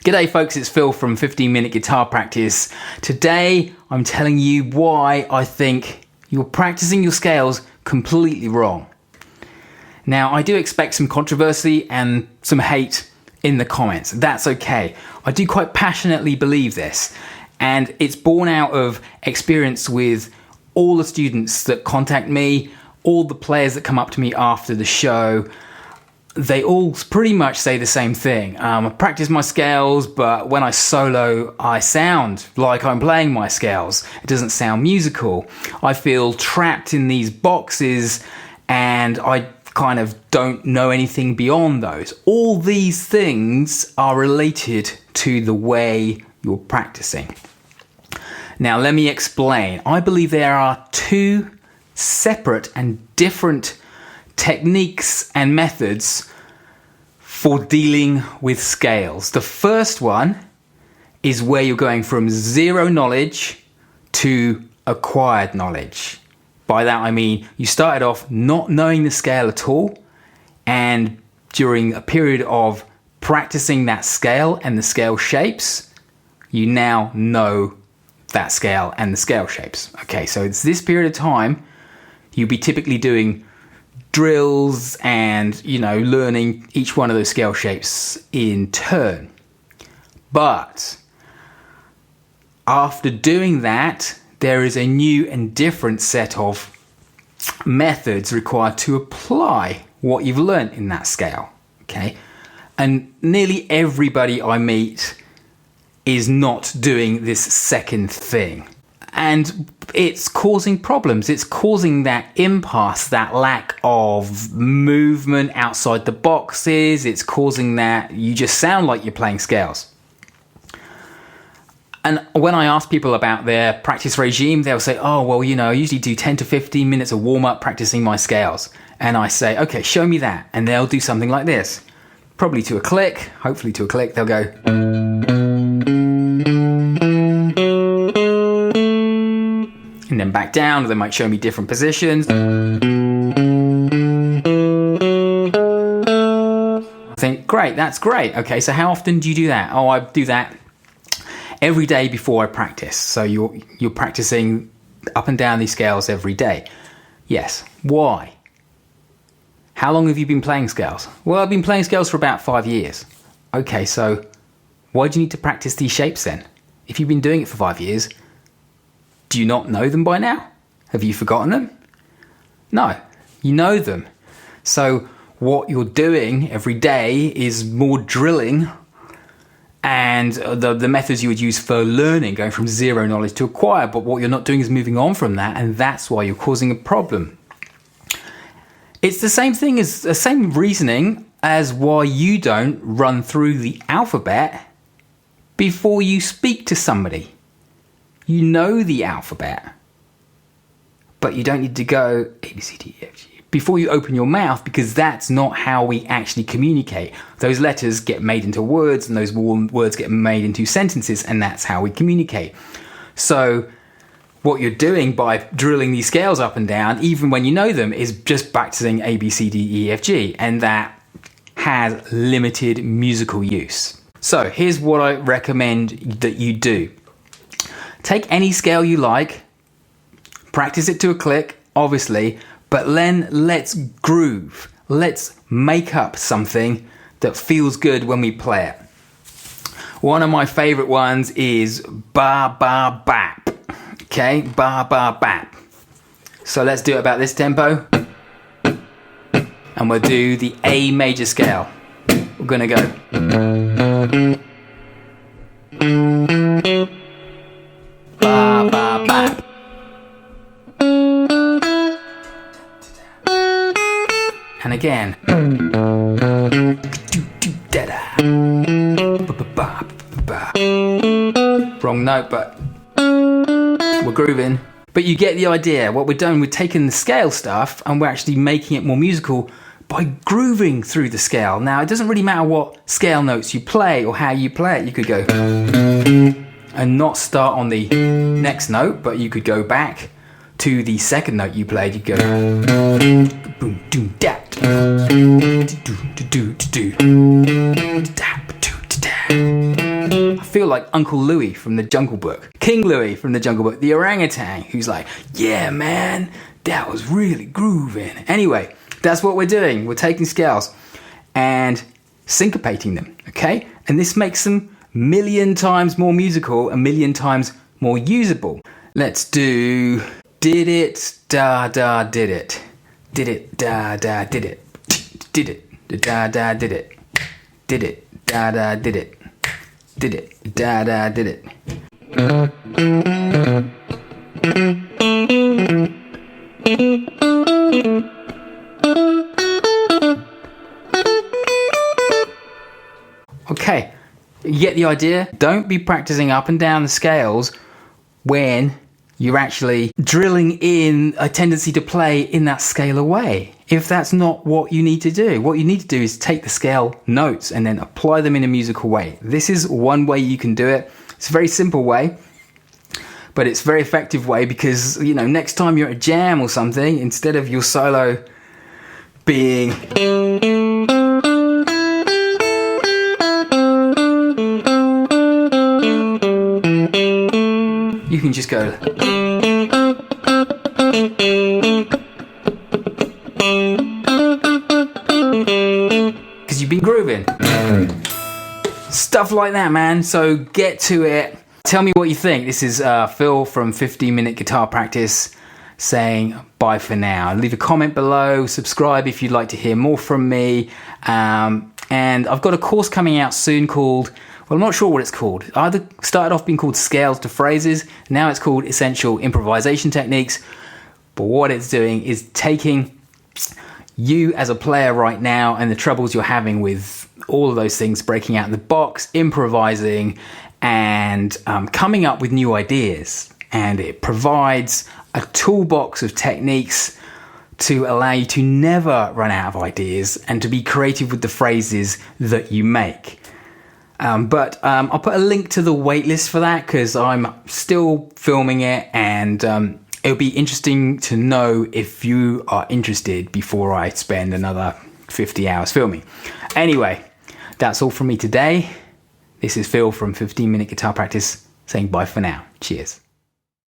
G'day folks, it's Phil from 15 Minute Guitar Practice. Today I'm telling you why I think you're practicing your scales completely wrong. Now I do expect some controversy and some hate in the comments. That's okay. I do quite passionately believe this, and it's born out of experience with all the students that contact me, all the players that come up to me after the show. They all pretty much say the same thing. I practice my scales, but when I solo, I sound like I'm playing my scales. It doesn't sound musical. I feel trapped in these boxes, and I kind of don't know anything beyond those. All these things are related to the way you're practicing. Now, let me explain. I believe there are two separate and different techniques and methods for dealing with scales. The first one is where you're going from zero knowledge to acquired knowledge. By that I mean you started off not knowing the scale at all, and during a period of practicing that scale and the scale shapes, you now know that scale and the scale shapes. Okay, so it's this period of time you'll be typically doing drills and, learning each one of those scale shapes in turn. But after doing that, there is a new and different set of methods required to apply what you've learned in that scale. Okay? And nearly everybody I meet is not doing this second thing. And it's causing problems. It's causing that impasse, that lack of movement outside the boxes. It's causing that you just sound like you're playing scales. And when I ask people about their practice regime, they'll say, I usually do 10 to 15 minutes of warm-up practicing my scales. And I say, okay, show me that. And they'll do something like this. Probably to a click, hopefully to a click, they'll go. And then back down, or they might show me different positions. I think, great, that's great. Okay, so how often do you do that? I do that every day before I practice. So you're practicing up and down these scales every day. Yes. Why? How long have you been playing scales? Well, I've been playing scales for about 5 years. Okay, so why do you need to practice these shapes then? If you've been doing it for 5 years, do you not know them by now? Have you forgotten them? No, you know them. So what you're doing every day is more drilling, and the methods you would use for learning, going from zero knowledge to acquire, but what you're not doing is moving on from that, and that's why you're causing a problem. It's the same thing as the same reasoning as why you don't run through the alphabet before you speak to somebody. You know the alphabet, but you don't need to go A, B, C, D, E, F, G before you open your mouth, because that's not how we actually communicate. Those letters get made into words, and those words get made into sentences, and that's how we communicate. So what you're doing by drilling these scales up and down, even when you know them, is just practicing A, B, C, D, E, F, G, and that has limited musical use. So here's what I recommend that you do. Take any scale you like, practice it to a click, obviously, but then let's groove. Let's make up something that feels good when we play it. One of my favorite ones is ba ba bap. Okay, ba ba bap. So let's do it about this tempo. And we'll do the A major scale. We're gonna go. Ba ba bap. And again. Wrong note, but we're grooving. But you get the idea. What we're doing, we're taking the scale stuff and we're actually making it more musical by grooving through the scale. Now, it doesn't really matter what scale notes you play or how you play it. You could go and not start on the next note, but you could go back to the second note you played. You go boom doom da do do do do do da. I feel like Uncle Louie from the Jungle Book, King Louie from the Jungle Book, the orangutan who's like, yeah, man, that was really grooving. Anyway, that's what we're doing. We're taking scales and syncopating them, okay? And this makes them a million times more musical, a million times more usable. Let's do did it, da da did it. Did it, da da did it. Did it, da da did it. Did it, da da did it. Did it, da da did it. Okay, you get the idea? Don't be practicing up and down the scales when you're actually drilling in a tendency to play in that scalar way. If that's not what you need to do, what you need to do is take the scale notes and then apply them in a musical way. This is one way you can do it. It's a very simple way, but it's a very effective way because, you know, next time you're at a jam or something, instead of your solo being... you can just go... because you've been grooving. Stuff like that, man. So get to it. Tell me what you think. This is Phil from 15-Minute Guitar Practice saying bye for now. Leave a comment below. Subscribe if you'd like to hear more from me. And I've got a course coming out soon called... well, I'm not sure what it's called. It either started off being called Scales to Phrases. Now it's called Essential Improvisation Techniques. But what it's doing is taking you as a player right now and the troubles you're having with all of those things, breaking out of the box, improvising, and coming up with new ideas. And it provides a toolbox of techniques to allow you to never run out of ideas and to be creative with the phrases that you make. But I'll put a link to the waitlist for that because I'm still filming it, and it'll be interesting to know if you are interested before I spend another 50 hours filming. Anyway, that's all from me today. This is Phil from 15-Minute Guitar Practice saying bye for now. Cheers.